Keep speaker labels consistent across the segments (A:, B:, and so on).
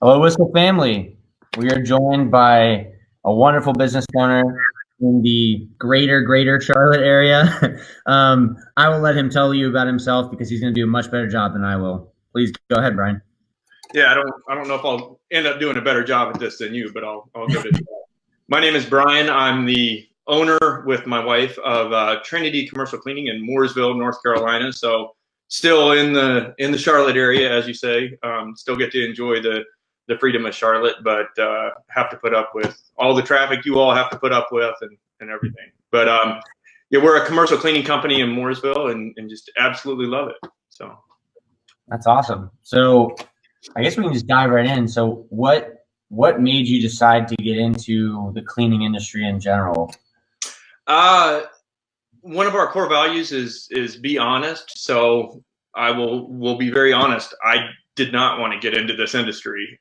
A: Hello, Whystle family. We are joined by a wonderful business owner in the greater Charlotte area. I will let him tell you about himself because he's going to do a much better job than I will. Please go ahead, Brian.
B: Yeah, I don't know if I'll end up doing a better job at this than you, but I'll give it a try. My name is Brian. I'm the owner with my wife of Trinity Commercial Cleaning in Mooresville, North Carolina. So still in the Charlotte area, as you say. Still get to enjoy the freedom of Charlotte, but have to put up with all the traffic you all have to put up with and everything. But yeah, we're a commercial cleaning company in Mooresville and just absolutely love it. So
A: That's awesome. So I guess we can just dive right in. So what made you decide to get into the cleaning industry in general?
B: One of our core values is be honest. So I will be very honest. I did not want to get into this industry.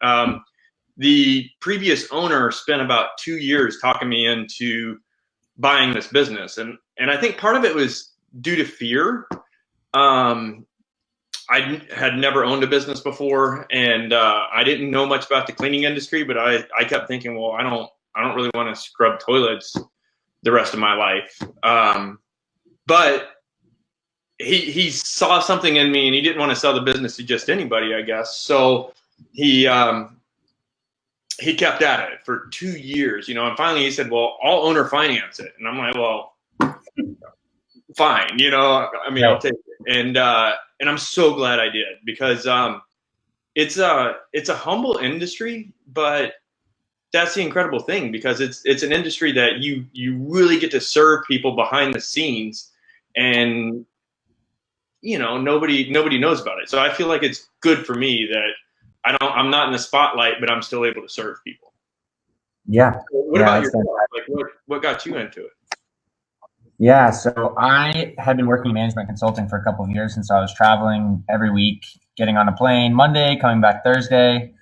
B: The previous owner spent about 2 years talking me into buying this business, and I think part of it was due to fear. I had never owned a business before, and I didn't know much about the cleaning industry, but I kept thinking, well, I don't really want to scrub toilets the rest of my life. But he saw something in me, and he didn't want to sell the business to just anybody, I guess. So he kept at it for 2 years, and finally he said, well, I'll owner finance it. And I'm like, well, fine, I mean, I'll take it. And I'm so glad I did, because it's a humble industry, but that's the incredible thing, because it's an industry that you really get to serve people behind the scenes, and nobody knows about it. So I feel like it's good for me that I'm not in the spotlight, but I'm still able to serve people.
A: Yeah.
B: So what about yourself? Like what got you into it?
A: Yeah, so I had been working in management consulting for a couple of years, and so I was traveling every week, getting on a plane Monday, coming back Thursday.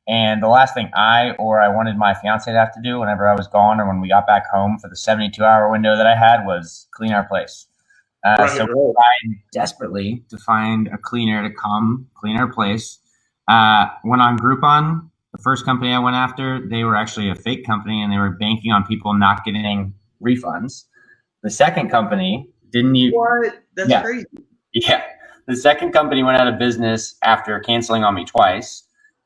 A: And the last thing I wanted my fiance to have to do whenever I was gone or when we got back home for the 72-hour window that I had was clean our place. So we tried desperately to find a cleaner to come clean our place. Went on Groupon. The first company I went after, they were actually a fake company, and they were banking on people not getting refunds. The second company didn't even.
B: What? That's crazy.
A: Yeah. The second company went out of business after canceling on me twice.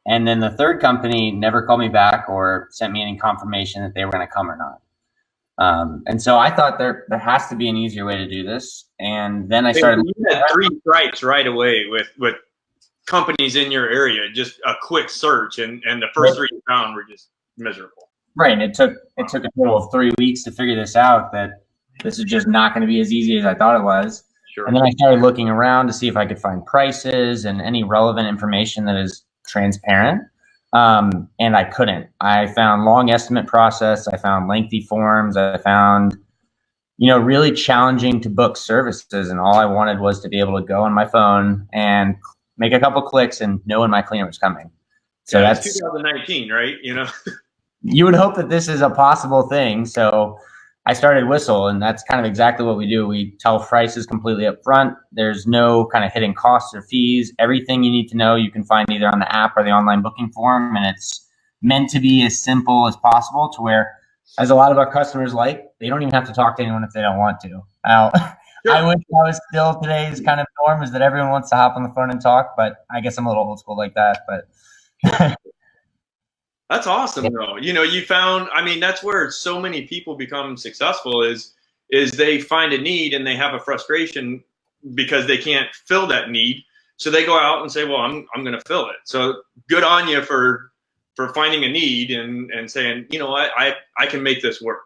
A: And then the third company never called me back or sent me any confirmation that they were going to come or not. And so I thought there has to be an easier way to do this. And then I started.
B: You had 3 strikes right away with companies in your area, just a quick search, and the first 3 you found were just miserable.
A: Right. And it took a total of 3 weeks to figure this out, that this is just not going to be as easy as I thought it was.
B: Sure.
A: And then I started looking around to see if I could find prices and any relevant information that is transparent. And I couldn't. I found long estimate process. I found lengthy forms. I found, really challenging to book services. And all I wanted was to be able to go on my phone and make a couple clicks and know when my cleaner was coming. So
B: that's 2019, right?
A: You would hope that this is a possible thing. So I started Whystle, and that's kind of exactly what we do. We tell prices completely up front. There's no kind of hidden costs or fees. Everything you need to know you can find either on the app or the online booking form, and it's meant to be as simple as possible, to where, as a lot of our customers they don't even have to talk to anyone if they don't want to. Now, sure. I wish I was still today's kind of norm, is that everyone wants to hop on the phone and talk, but I guess I'm a little old school like that. But
B: that's awesome, though. You found, that's where so many people become successful is they find a need and they have a frustration because they can't fill that need. So they go out and say, well, I'm going to fill it. So good on you for finding a need and saying, I can make this work.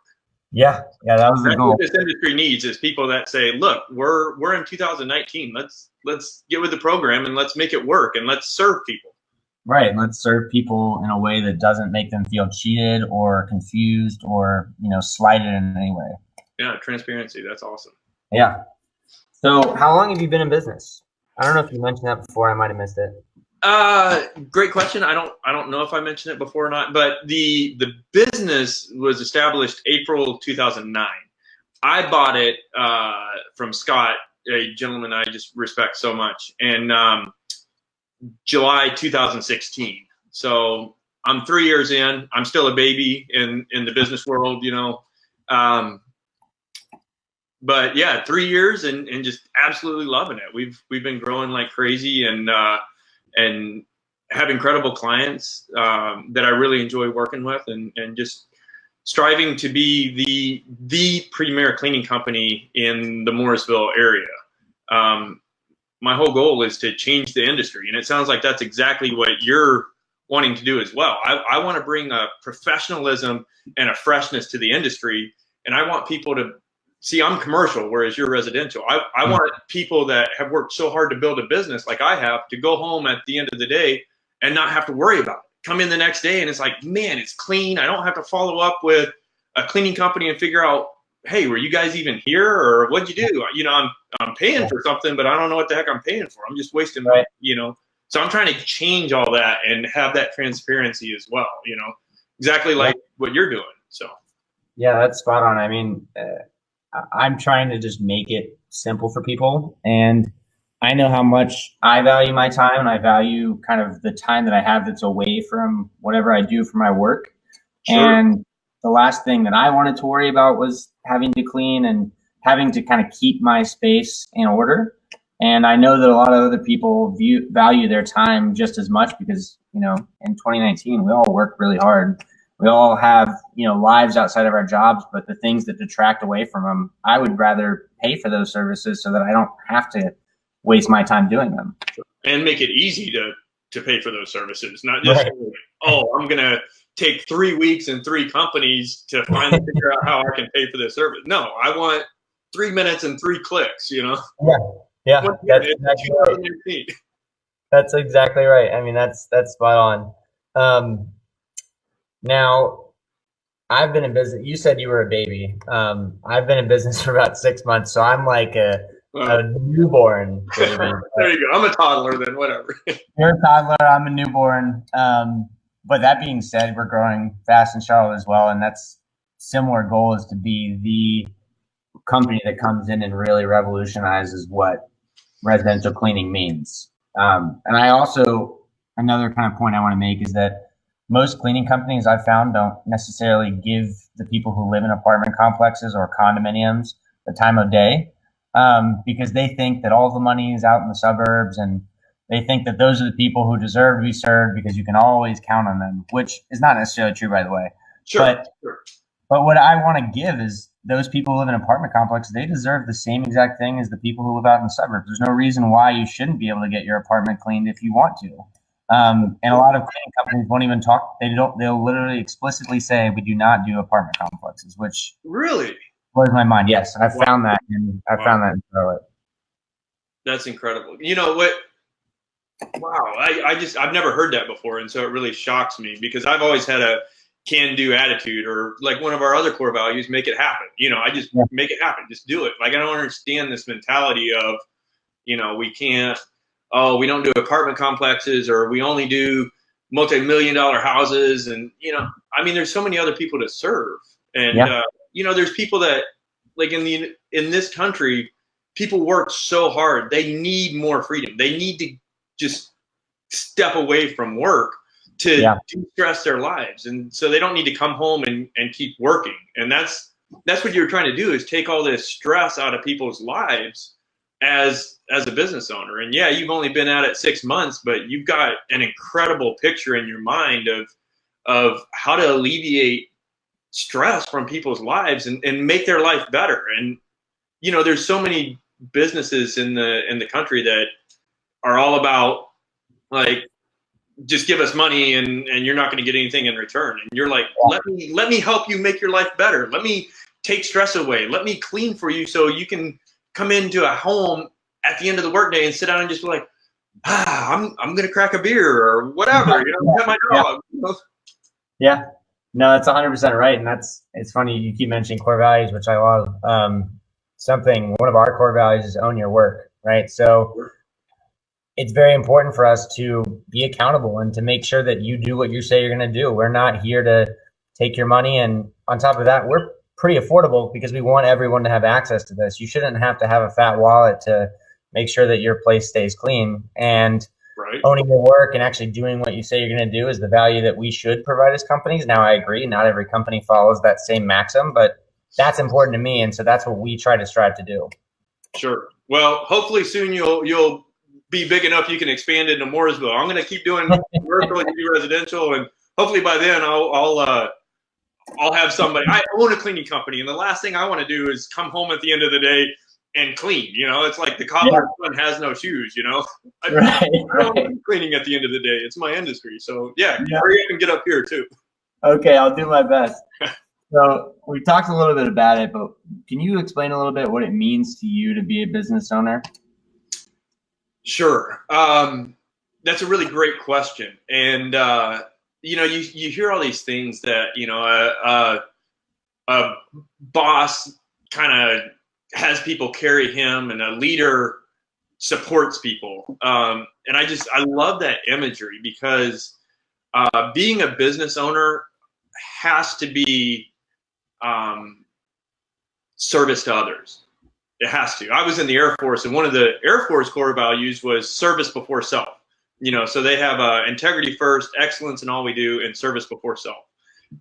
A: Yeah, that was the goal.
B: What this industry needs is people that say, look, we're in 2019. Let's get with the program and let's make it work, and let's serve people.
A: Right. Let's serve people in a way that doesn't make them feel cheated or confused or, slighted in any way.
B: Yeah. Transparency. That's awesome.
A: Yeah. So how long have you been in business? I don't know if you mentioned that before. I might've missed it.
B: Great question. I don't know if I mentioned it before or not, but the business was established April 2009. I bought it, from Scott, a gentleman I just respect so much. And, July 2016. So I'm 3 years in. I'm still a baby in the business world, you know. But yeah, 3 years and just absolutely loving it. We've been growing like crazy and have incredible clients that I really enjoy working with, and just striving to be the premier cleaning company in the Morrisville area. My whole goal is to change the industry, and it sounds like that's exactly what you're wanting to do as well. I want to bring a professionalism and a freshness to the industry, and I want people to see I'm commercial, whereas you're residential. I want people that have worked so hard to build a business like I have to go home at the end of the day and not have to worry about it. Come in the next day and it's like, man, it's clean. I don't have to follow up with a cleaning company and figure out, hey, were you guys even here, or what'd you do? You know, I'm paying for something, but I don't know what the heck I'm paying for. I'm just wasting money, you know. So I'm trying to change all that and have that transparency as well, you know, exactly like what you're doing. So
A: yeah, that's spot on. I mean, I'm trying to just make it simple for people, and I know how much I value my time, and I value kind of the time that I have that's away from whatever I do for my work.
B: Sure.
A: And the last thing that I wanted to worry about was having to clean and having to kind of keep my space in order. And I know that a lot of other people value their time just as much because, you know, in 2019, we all work really hard. We all have, you know, lives outside of our jobs, but the things that detract away from them, I would rather pay for those services so that I don't have to waste my time doing them.
B: And make it easy to pay for those services, not just, oh, I'm going to take 3 weeks and 3 companies to finally figure out how I can pay for this service. No, I want 3 minutes and 3 clicks, you know?
A: Yeah. That's exactly right. That's exactly right. I mean, that's spot on. Now, I've been in business. You said you were a baby. I've been in business for about 6 months, so I'm like a newborn baby.
B: There you go. I'm a toddler then, whatever.
A: You're a toddler. I'm a newborn. But that being said, we're growing fast in Charlotte as well, and that's similar goal is to be the company that comes in and really revolutionizes what residential cleaning means. And I also, another kind of point I want to make is that most cleaning companies I've found don't necessarily give the people who live in apartment complexes or condominiums the time of day, because they think that all the money is out in the suburbs, and they think that those are the people who deserve to be served because you can always count on them, which is not necessarily true, by the way.
B: Sure.
A: But what I want to give is those people who live in an apartment complex, they deserve the same exact thing as the people who live out in the suburbs. There's no reason why you shouldn't be able to get your apartment cleaned if you want to. And a lot of cleaning companies won't even talk. They'll literally explicitly say, we do not do apartment complexes, which
B: really
A: blows my mind. Yes, I found that. Found that in Charlotte.
B: That's incredible. You know what? Wow. I've never heard that before. And so it really shocks me because I've always had a can-do attitude, or like one of our other core values, make it happen. You know, I just make it happen. Just do it. Like, I don't understand this mentality of, you know, we don't do apartment complexes, or we only do multi-million-dollar houses. And, you know, I mean, there's so many other people to serve. And, you know, there's people that, like, in this country, people work so hard. They need more freedom. They need to just step away from work to de-stress their lives. And so they don't need to come home and keep working. And that's what you're trying to do, is take all this stress out of people's lives as a business owner. And yeah, you've only been at it 6 months, but you've got an incredible picture in your mind of how to alleviate stress from people's lives and make their life better. And, you know, there's so many businesses in the country that are all about, like, just give us money and you're not going to get anything in return. And you're like, let me help you make your life better. Let me take stress away. Let me clean for you so you can come into a home at the end of the workday and sit down and just be like, I'm going to crack a beer or whatever, you know, pet my dog.
A: Yeah. No, that's 100% right. And it's funny. You keep mentioning core values, which I love. One of our core values is own your work, right? So it's very important for us to be accountable and to make sure that you do what you say you're going to do. We're not here to take your money. And on top of that, we're pretty affordable because we want everyone to have access to this. You shouldn't have to have a fat wallet to make sure that your place stays clean. And
B: Right.
A: owning your work and actually doing what you say you're going to do is the value that we should provide as companies. Now, I agree, not every company follows that same maxim, but that's important to me, and so that's what we try to strive to do.
B: Sure. Well, hopefully soon you'll be big enough you can expand into Mooresville. I'm going to keep doing commercial and do residential, and hopefully by then I'll have somebody. I own a cleaning company, and the last thing I want to do is come home at the end of the day and clean. You know, it's like the cobbler's son has no shoes. You know, I don't do cleaning at the end of the day. It's my industry. So yeah, hurry up and get up here too.
A: Okay, I'll do my best. So we talked a little bit about it, but can you explain a little bit what it means to you to be a business owner?
B: Sure. That's a really great question. And, you know, you hear all these things that, you know, a boss kind of has people carry him and a leader supports people. And I love that imagery because being a business owner has to be service to others. It has to. I was in the Air Force, and one of the Air Force core values was service before self. You know, so they have integrity first, excellence in all we do, and service before self.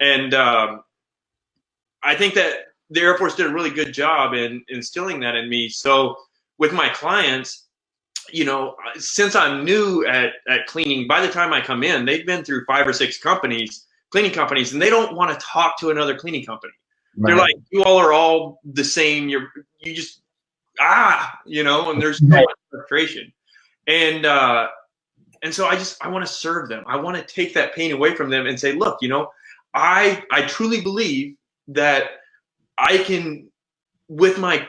B: And I think that the Air Force did a really good job in instilling that in me. So with my clients, you know, since I'm new at cleaning, by the time I come in, they've been through 5 or 6 cleaning companies, and they don't want to talk to another cleaning company. Right. They're like, you all are all the same. You just, you know, and there's so much frustration. And so I want to serve them. I want to take that pain away from them and say, look, you know, I truly believe that I can, with my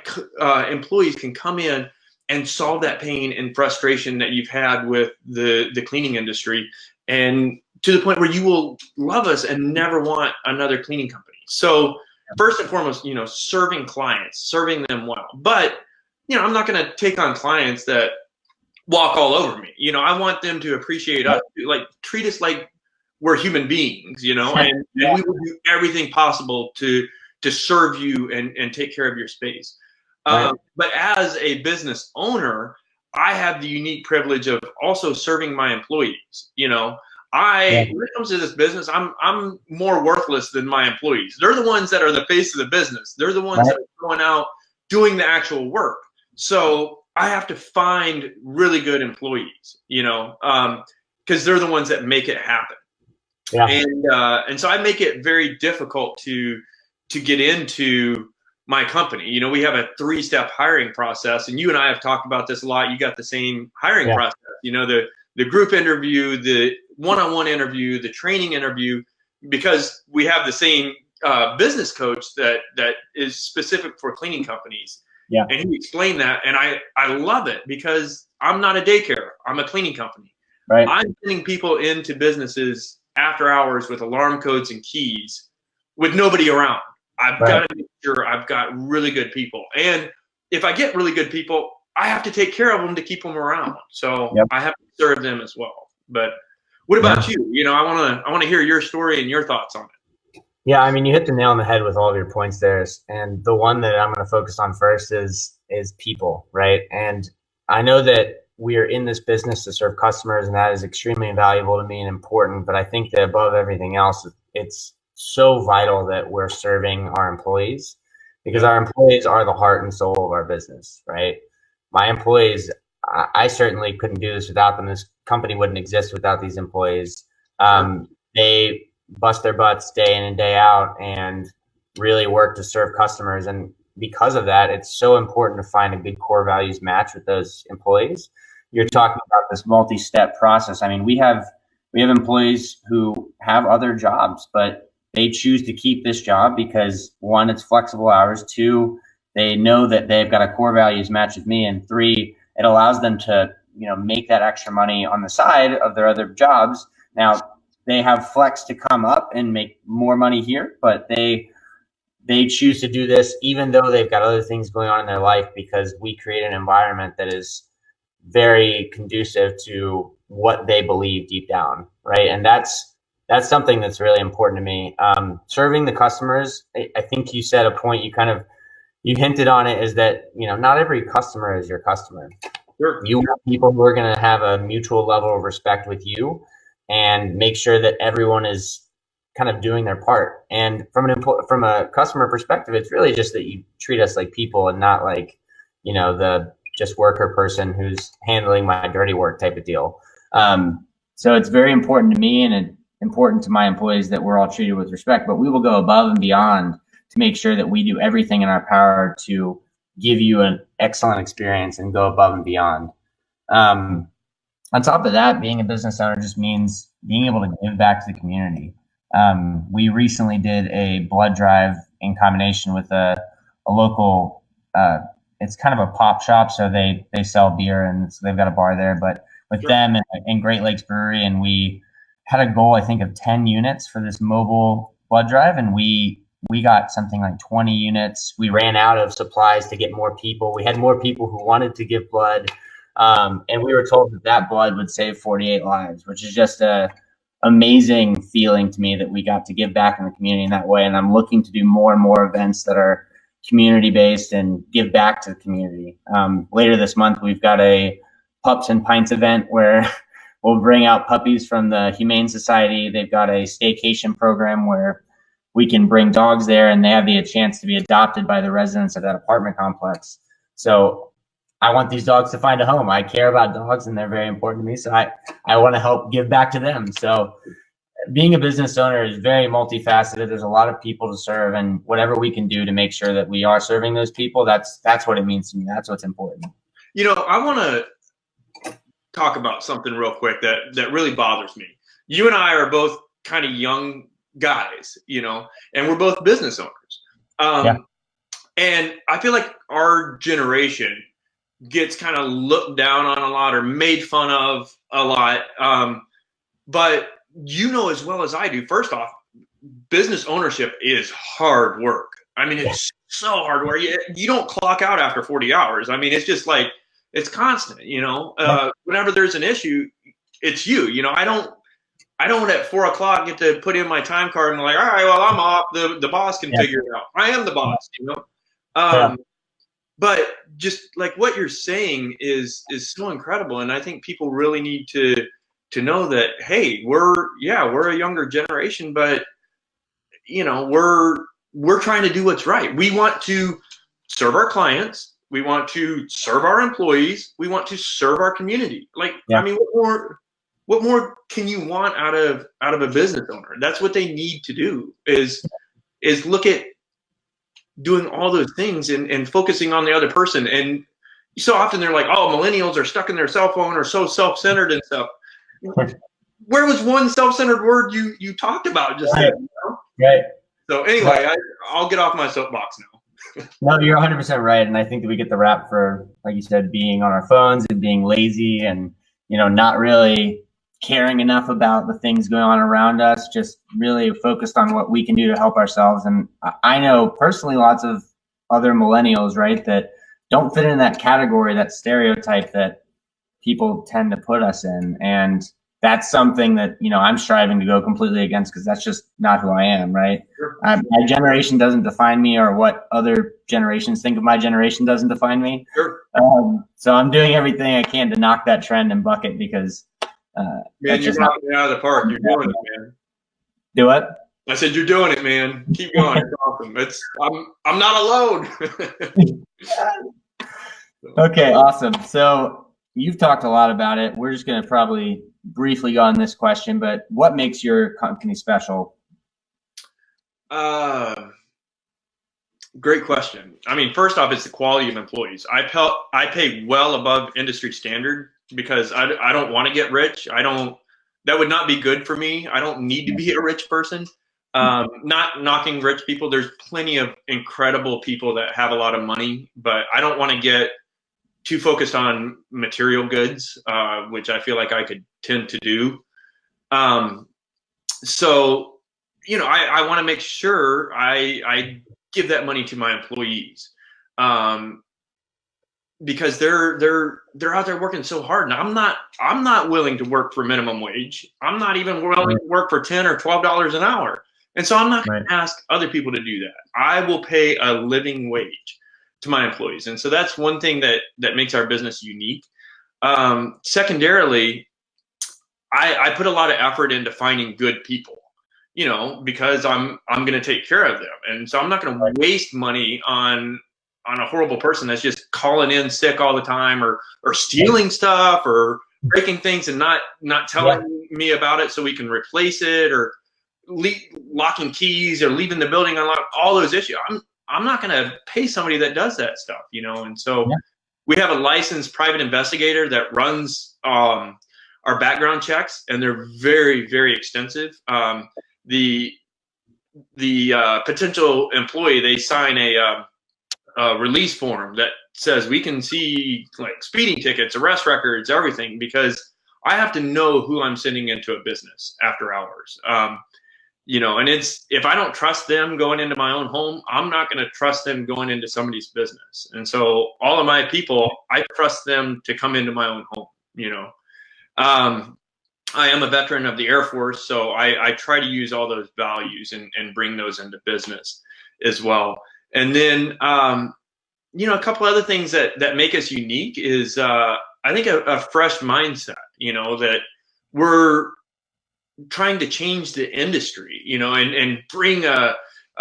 B: employees, can come in and solve that pain and frustration that you've had with the cleaning industry, and to the point where you will love us and never want another cleaning company. So first and foremost, you know, serving clients, serving them well. But, you know, I'm not going to take on clients that walk all over me. You know, I want them to appreciate us, like treat us like we're human beings, you know, and we will do everything possible to serve you and take care of your space. But as a business owner, I have the unique privilege of also serving my employees. You know, when it comes to this business, I'm more worthless than my employees. They're the ones that are the face of the business. They're the ones that are going out doing the actual work. So I have to find really good employees, you know, because they're the ones that make it happen. Yeah. And so I make it very difficult to get into my company. You know, we have a 3-step hiring process, and you and I have talked about this a lot. You got the same hiring process, you know, the group interview, the one-on-one interview, the training interview, because we have the same business coach that is specific for cleaning companies. Yeah. And he explained that, and I love it because I'm not a daycare. I'm a cleaning company. Right. I'm sending people into businesses after hours with alarm codes and keys with nobody around. I've got to make sure I've got really good people. And if I get really good people, I have to take care of them to keep them around. So I have to serve them as well. But what about you? You know, I want to hear your story and your thoughts on it.
A: Yeah, I mean, you hit the nail on the head with all of your points there. And the one that I'm going to focus on first is people, right? And I know that we are in this business to serve customers, and that is extremely valuable to me and important. But I think that above everything else, it's so vital that we're serving our employees, because our employees are the heart and soul of our business, right? My employees, I certainly couldn't do this without them. This company wouldn't exist without these employees. They bust their butts day in and day out and really work to serve customers. And because of that, it's so important to find a good core values match with those employees. You're talking about this multi-step process. I mean, we have employees who have other jobs, but they choose to keep this job because 1, it's flexible hours. 2, they know that they've got a core values match with me. And 3, it allows them to, you know, make that extra money on the side of their other jobs. Now, they have flex to come up and make more money here, but they choose to do this even though they've got other things going on in their life, because we create an environment that is very conducive to what they believe deep down, right? And that's something that's really important to me. Serving the customers, I think you said a point, you hinted on it, is that, you know, not every customer is your customer.
B: Sure.
C: You want people who are going to have a mutual level of respect with you and make sure that everyone is kind of doing their part. And from a customer perspective, it's really just that you treat us like people and not like, the just worker person who's handling my dirty work type of deal.
A: So it's very important to me and important to my employees that we're all treated with respect, but we will go above and beyond to make sure that we do everything in our power to give you an excellent experience and go above and beyond. On top of that, being a business owner just means being able to give back to the community. We recently did a blood drive in combination with a local, it's kind of a pop shop. So they sell beer and so they've got a bar there, but with
B: Sure.
A: them and Great Lakes Brewery. And we had a goal, I think, of 10 units for this mobile blood drive. And we got something like 20 units.
C: We ran out of supplies to get more people. We had more people who wanted to give blood. And we were told that blood would save 48 lives, which is just a amazing feeling to me that we got to give back in the community in that way. And I'm looking to do more and more events that are community based and give back to the community. Later this month, we've got a Pups and Pints event where we'll bring out puppies from the Humane Society. They've got a staycation program where we can bring dogs there and they have the chance to be adopted by the residents of that apartment complex. So I want these dogs to find a home. I care about dogs and they're very important to me. So I want to help give back to them. So being a business owner is very multifaceted. There's a lot of people to serve, and whatever we can do to make sure that we are serving those people, that's what it means to me. That's what's important.
B: I want to talk about something real quick that really bothers me. You and I are both kind of young guys, and we're both business owners. And I feel like our generation gets kind of looked down on a lot or made fun of a lot. But as well as I do, first off, business ownership is hard work. I mean, it's so hard work. You don't clock out after 40 hours. I mean, it's just like, it's constant, whenever there's an issue, it's you, I don't at 4 o'clock get to put in my time card and like, all right, well, I'm off. The boss can figure it out. I am the boss, But just like what you're saying is so incredible. And I think people really need to know that, hey, we're a younger generation, but we're trying to do what's right. We want to serve our clients. We want to serve our employees. We want to serve our community. I mean, what more can you want out of a business owner? That's what they need to do is look at doing all those things and focusing on the other person. And so often they're like, oh, millennials are stuck in their cell phone or so self-centered and stuff. Where was one self-centered word you talked about just then?
A: Right.
B: So anyway, I'll get off my soapbox now.
A: No, you're 100% right. And I think that we get the rap for, like you said, being on our phones and being lazy and, not really caring enough about the things going on around us, just really focused on what we can do to help ourselves. And I know personally lots of other millennials, right, that don't fit in that category, that stereotype that people tend to put us in. And that's something that, I'm striving to go completely against because that's just not who I am, right?
B: Sure.
A: My generation doesn't define me, or what other generations think of my generation doesn't define me.
B: Sure.
A: So I'm doing everything I can to knock that trend and buck it because
B: man, you're knocking it out of the park. You're doing it, man.
A: Do what?
B: I said you're doing it, man. Keep going. It's awesome. I'm not alone.
A: Okay, awesome. So you've talked a lot about it. We're just going to probably briefly go on this question, but what makes your company special?
B: Great question. I mean, first off, it's the quality of employees. I pay well above industry standard because I don't want to get rich. That would not be good for me. I don't need to be a rich person. Not knocking rich people. There's plenty of incredible people that have a lot of money, but I don't want to get too focused on material goods, which I feel like I could tend to do. So, I want to make sure I give that money to my employees, because they're out there working so hard, and I'm not willing to work for minimum wage. I'm not even willing to work for $10 or $12 an hour, and so I'm not going to ask other people to do that. I will pay a living wage to my employees, and so that's one thing that makes our business unique. Secondarily, I put a lot of effort into finding good people, because I'm going to take care of them. And so I'm not going to waste money on a horrible person that's just calling in sick all the time, or stealing stuff, or breaking things and not telling me about it so we can replace it, or locking keys or leaving the building unlocked, all those issues. I'm not going to pay somebody that does that stuff, And so we have a licensed private investigator that runs our background checks, and they're very, very extensive. The potential employee, they sign a release form that says we can see like speeding tickets, arrest records, everything, because I have to know who I'm sending into a business after hours. And if I don't trust them going into my own home, I'm not going to trust them going into somebody's business. And so all of my people, I trust them to come into my own home. I am a veteran of the Air Force, so I try to use all those values and bring those into business as well. And then, a couple other things that make us unique is, I think, a fresh mindset, that we're trying to change the industry, and bring a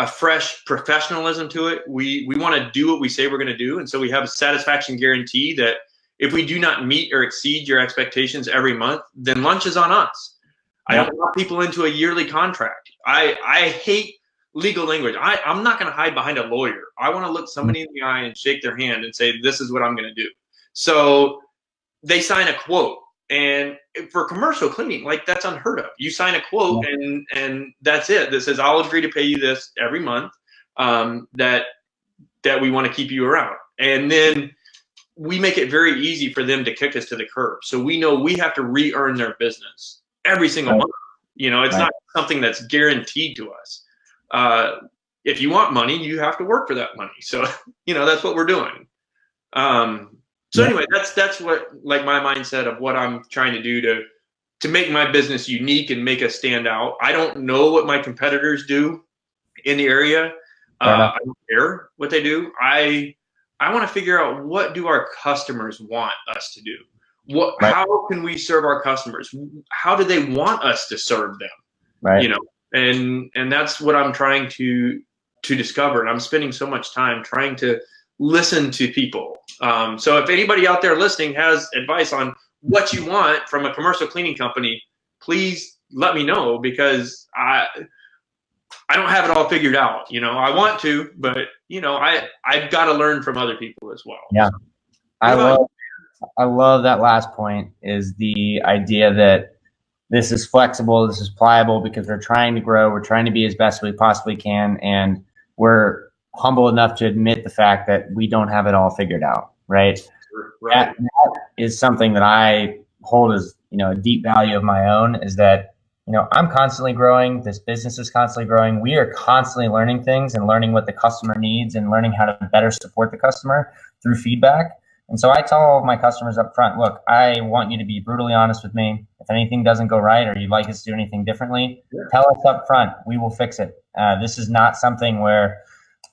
B: fresh professionalism to it. We want to do what we say we're going to do. And so we have a satisfaction guarantee that if we do not meet or exceed your expectations every month, then lunch is on us. I don't want people into a yearly contract. I hate legal language. I'm not going to hide behind a lawyer. I want to look somebody in the eye and shake their hand and say, this is what I'm going to do. So they sign a quote. And for commercial cleaning, like, that's unheard of. You sign a quote and that's it. That says, I'll agree to pay you this every month, that we want to keep you around. And then we make it very easy for them to kick us to the curb. So we know we have to re-earn their business every single month. It's not something that's guaranteed to us. If you want money, you have to work for that money. So, that's what we're doing. So anyway, that's what, like, my mindset of what I'm trying to do to make my business unique and make us stand out. I don't know what my competitors do in the area. I don't care what they do. I want to figure out, what do our customers want us to do? How can we serve our customers? How do they want us to serve them?
C: Right.
B: And that's what I'm trying to discover. And I'm spending so much time trying to listen to people. So if anybody out there listening has advice on what you want from a commercial cleaning company, please let me know, because I don't have it all figured out. I want to, but I've got to learn from other people as well.
C: Yeah. I love that last point, is the idea that this is flexible, this is pliable, because we're trying to grow, we're trying to be as best we possibly can, and we're humble enough to admit the fact that we don't have it all figured out, right? That is something that I hold as, a deep value of my own, is that, I'm constantly growing. This business is constantly growing. We are constantly learning things and learning what the customer needs and learning how to better support the customer through feedback. And so I tell all of my customers up front, look, I want you to be brutally honest with me. If anything doesn't go right, or you'd like us to do anything differently, tell us up front. We will fix it. This is not something where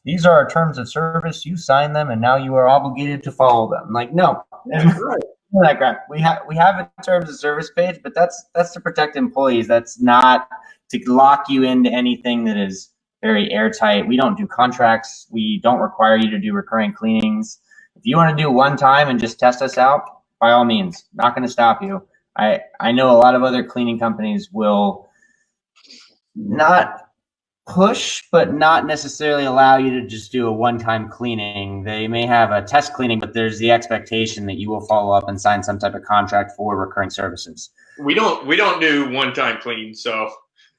C: these are our terms of service, you sign them, and now you are obligated to follow them. Like, no. We have a terms of service page, but that's to protect employees. That's not to lock you into anything that is very airtight. We don't do contracts. We don't require you to do recurring cleanings. If you want to do one time and just test us out, by all means, not going to stop you. I know a lot of other cleaning companies will not push, but not necessarily allow you to just do a one-time cleaning. They may have a test cleaning, but there's the expectation that you will follow up and sign some type of contract for recurring services.
B: We don't do one-time cleans, so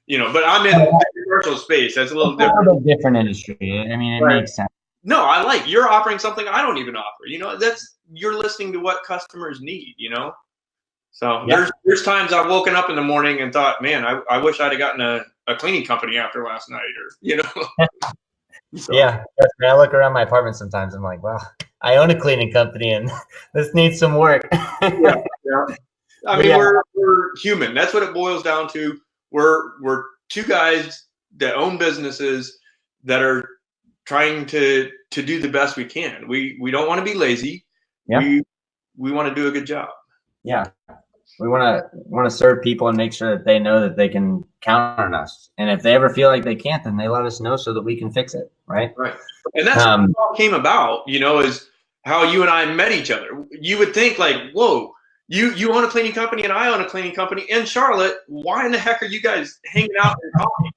B: but I'm in the commercial space. That's a little
C: different industry. I mean, it makes sense.
B: No, you're offering something I don't even offer. You're listening to what customers need. So there's times I've woken up in the morning and thought, man, I wish I'd have gotten a cleaning company after last night, or So.
C: Yeah, I look around my apartment sometimes. I'm like, well, I own a cleaning company, and this needs some work.
B: yeah. I mean, we're human. That's what it boils down to. We're two guys that own businesses that are trying to do the best we can. We don't want to be lazy.
C: Yeah.
B: We want to do a good job.
C: Yeah. We want to serve people and make sure that they know that they can count on us. And if they ever feel like they can't, then they let us know so that we can fix it. Right.
B: Right. And that's how it all came about, is how you and I met each other. You would think like, whoa, you own a cleaning company and I own a cleaning company in Charlotte. Why in the heck are you guys hanging out and talking?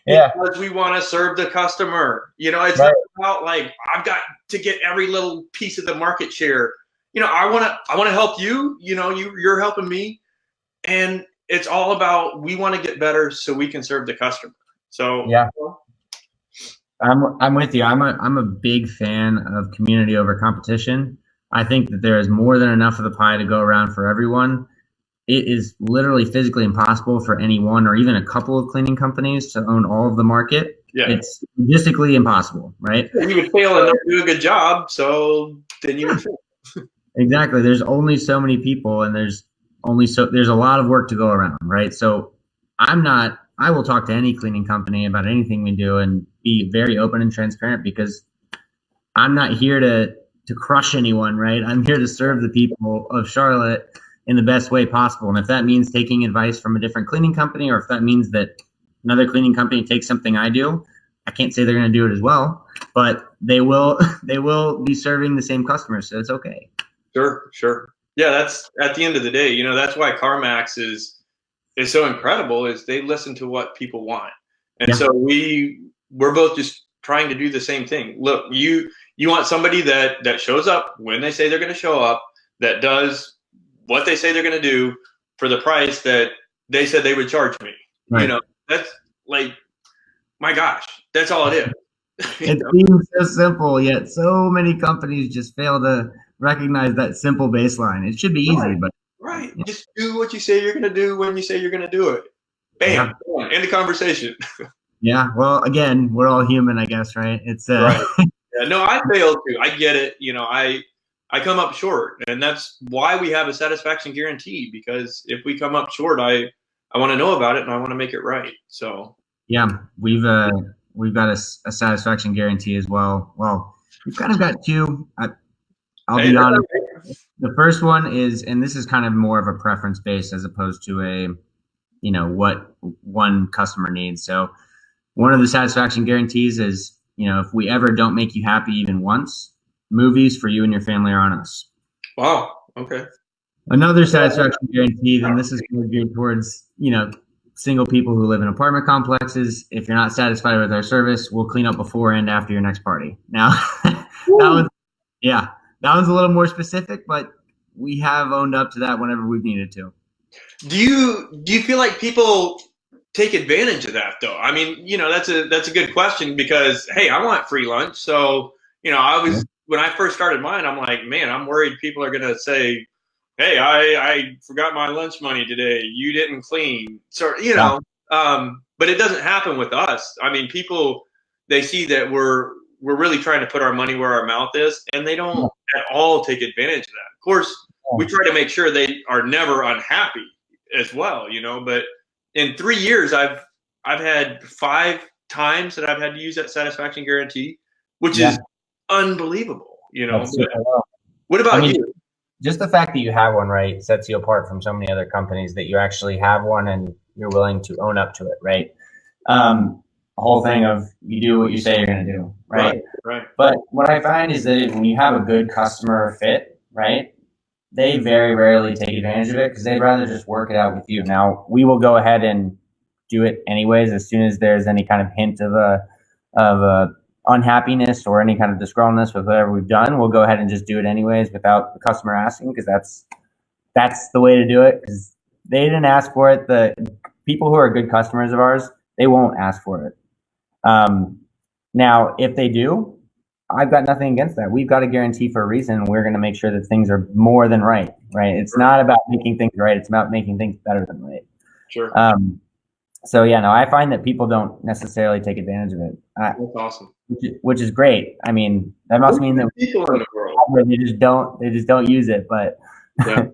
C: Yeah.
B: Because we want to serve the customer. It's not about like, I've got to get every little piece of the market share. I want to help you, you're helping me. And it's all about, we want to get better so we can serve the customer. So
C: yeah, I'm with you. I'm a big fan of community over competition. I think that there is more than enough of the pie to go around for everyone. It is literally physically impossible for any one or even a couple of cleaning companies to own all of the market. Yeah. It's logistically impossible, right?
B: You would fail and not do a good job, so then you would fail.
C: Exactly. There's only so many people, and there's a lot of work to go around, right? So I will talk to any cleaning company about anything we do and be very open and transparent, because I'm not here to crush anyone, right? I'm here to serve the people of Charlotte in the best way possible. And if that means taking advice from a different cleaning company, or if that means that another cleaning company takes something I do, I can't say they're going to do it as well, but they will be serving the same customers. So it's okay.
B: Sure. Yeah. That's at the end of the day, that's why CarMax is so incredible, is they listen to what people want. And so we're both just trying to do the same thing. Look, you want somebody that shows up when they say they're going to show up, that does what they say they're going to do for the price that they said they would charge me. Right. That's like, my gosh, that's all it is.
C: It seems so simple, yet so many companies just fail to recognize that simple baseline. It should be easy, but
B: just do what you say you're going to do when you say you're going to do it. Bam, end the conversation.
C: Yeah, well, again, we're all human, I guess, right? It's
B: right. Yeah, no, I failed too. I get it. I come up short, and that's why we have a satisfaction guarantee, because if we come up short, I want to know about it and I want to make it right. So
C: yeah, we've got a satisfaction guarantee as well. Well, we've kind of got two. I'll be honest. The first one is, and this is kind of more of a preference based as opposed to a, what one customer needs. So one of the satisfaction guarantees is, if we ever don't make you happy even once, movies for you and your family are on us.
B: Wow. Okay.
C: Another satisfaction guarantee, and this is more geared towards, single people who live in apartment complexes. If you're not satisfied with our service, we'll clean up before and after your next party. Now, that one's a little more specific, but we have owned up to that whenever we've needed to.
B: Do you feel like people take advantage of that though? I mean, that's a good question, because hey, I want free lunch. So, when I first started mine, I'm like, man, I'm worried people are going to say, hey, I forgot my lunch money today. You didn't clean. So, but it doesn't happen with us. I mean, people, they see that we're really trying to put our money where our mouth is, and they don't at all take advantage of that. Of course, we try to make sure they are never unhappy as well, but in 3 years, I've had 5 times that I've had to use that satisfaction guarantee, which is unbelievable, What about you?
C: Just the fact that you have one, right, sets you apart from so many other companies, that you actually have one and you're willing to own up to it, right? The whole thing of you do what you say you're going to do, right?
B: Right.
C: But what I find is that when you have a good customer fit, right, they very rarely take advantage of it, because they'd rather just work it out with you. Now, we will go ahead and do it anyways as soon as there's any kind of hint of a unhappiness or any kind of disgruntledness with whatever we've done. We'll go ahead and just do it anyways without the customer asking, because that's the way to do it, because they didn't ask for it. The people who are good customers of ours, they won't ask for it. Now, if they do, I've got nothing against that. We've got a guarantee for a reason. We're going to make sure that things are more than right? It's not about making things right. It's about making things better than right.
B: Sure.
C: So yeah, no, I find that people don't necessarily take advantage of it.
B: That's awesome.
C: Which is great. I mean, that must mean that
B: people in the world,
C: they just don't use it. But
B: yeah.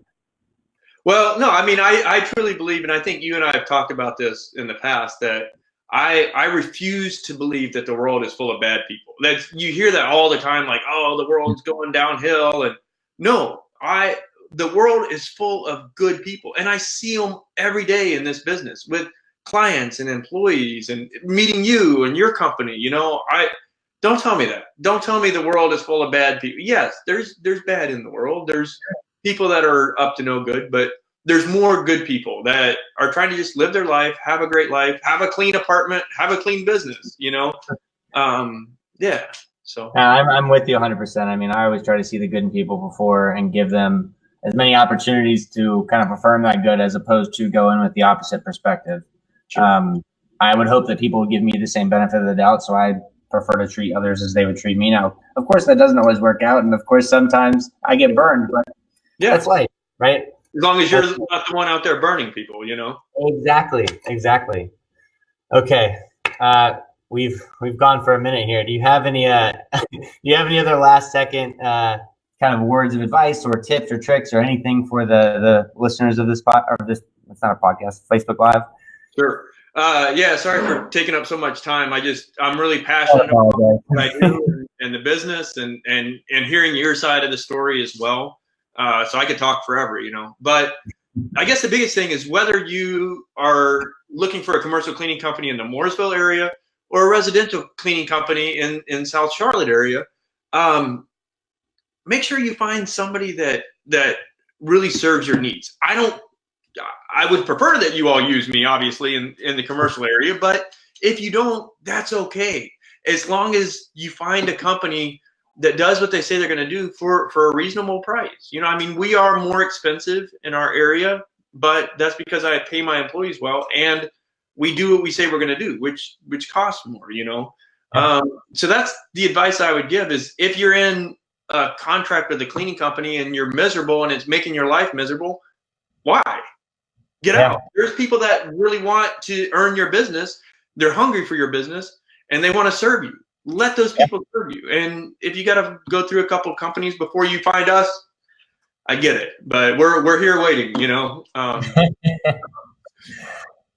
B: Well, no, I mean, I truly believe, and I think you and I have talked about this in the past, that I refuse to believe that the world is full of bad people. You hear that all the time, like, oh, the world's going downhill. And no, the world is full of good people, and I see them every day in this business with clients and employees and meeting you and your company. Don't tell me that. Don't tell me the world is full of bad people. Yes, there's bad in the world. There's people that are up to no good, but there's more good people that are trying to just live their life, have a great life, have a clean apartment, have a clean business, Yeah. So
C: I'm with you 100%. I mean, I always try to see the good in people before and give them as many opportunities to kind of affirm that good as opposed to go in with the opposite perspective. Sure. I would hope that people would give me the same benefit of the doubt. So I prefer to treat others as they would treat me. Now, of course, that doesn't always work out. And of course, sometimes I get burned, but that's life, right?
B: As long as you're not the one out there burning people,
C: Exactly. Okay. We've gone for a minute here. Do you have any other last second kind of words of advice or tips or tricks or anything for the listeners of this it's not a podcast, Facebook Live?
B: Sure. Sorry for taking up so much time. I'm really passionate about what I do and the business and hearing your side of the story as well. So I could talk forever, but I guess the biggest thing is whether you are looking for a commercial cleaning company in the Mooresville area or a residential cleaning company in South Charlotte area, make sure you find somebody that really serves your needs. I would prefer that you all use me, obviously, in the commercial area, but if you don't, that's okay. As long as you find a company that does what they say they're going to do for a reasonable price. We are more expensive in our area, but that's because I pay my employees well, and we do what we say we're going to do, which costs more, So that's the advice I would give is if you're in a contract with a cleaning company and you're miserable and it's making your life miserable, why? Get out. There's people that really want to earn your business. They're hungry for your business and they want to serve you. Let those people serve you. And if you got to go through a couple of companies before you find us, I get it. But we're here waiting,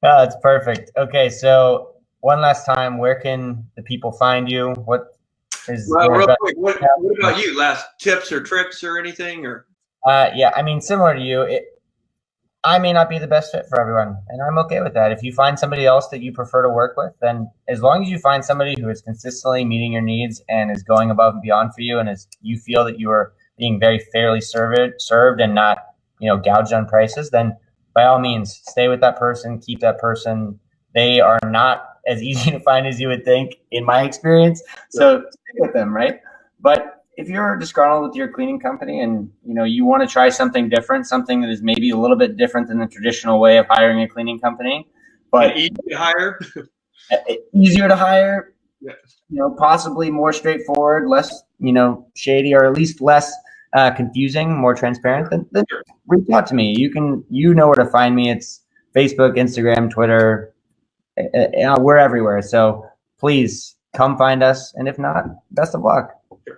C: That's perfect. Okay, so one last time, where can the people find you? What
B: real quick, what about you? Last tips or tricks or anything? Or
C: similar to you, I may not be the best fit for everyone, and I'm okay with that. If you find somebody else that you prefer to work with, then as long as you find somebody who is consistently meeting your needs and is going above and beyond for you, and as you feel that you are being very fairly served and not, gouged on prices, then by all means, stay with that person, keep that person. They are not as easy to find as you would think, in my experience. So stick with them, right? But if you're disgruntled with your cleaning company and you want to try something different, something that is maybe a little bit different than the traditional way of hiring a cleaning company, but
B: easier to
C: hire, possibly more straightforward, less shady, or at least less confusing, more transparent, then reach out to me. You know where to find me. It's Facebook, Instagram, Twitter. We're everywhere. So please come find us. And if not, best of luck.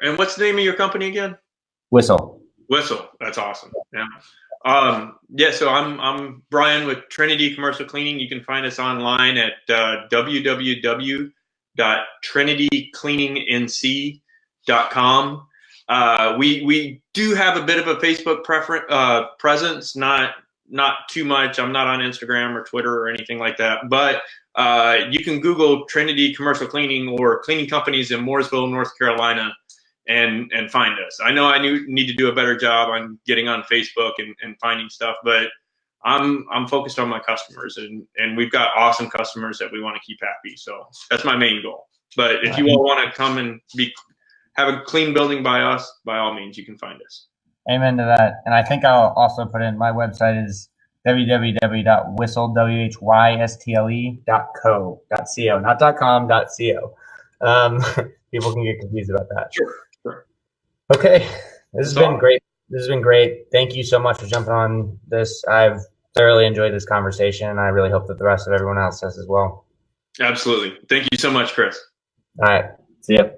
B: And what's the name of your company again?
C: Whystle.
B: That's awesome. Yeah. So I'm Brian with Trinity Commercial Cleaning. You can find us online at www.trinitycleaningnc.com. We do have a bit of a Facebook presence, not too much. I'm not on Instagram or Twitter or anything like that, but you can Google Trinity Commercial Cleaning or cleaning companies in Mooresville, North Carolina, and find us. I know I need to do a better job on getting on Facebook and finding stuff, but I'm focused on my customers, and we've got awesome customers that we want to keep happy. So that's my main goal. But if you all want to come and have a clean building by us, by all means, you can find us.
C: Amen to that. And I think I'll also put in my website is www.whystle.co, not .com, .co. People can get confused about that.
B: Sure.
C: Okay. This has been great. Thank you so much for jumping on this. I've thoroughly enjoyed this conversation, and I really hope that the rest of everyone else has as well.
B: Absolutely. Thank you so much, Chris.
C: All right. See ya.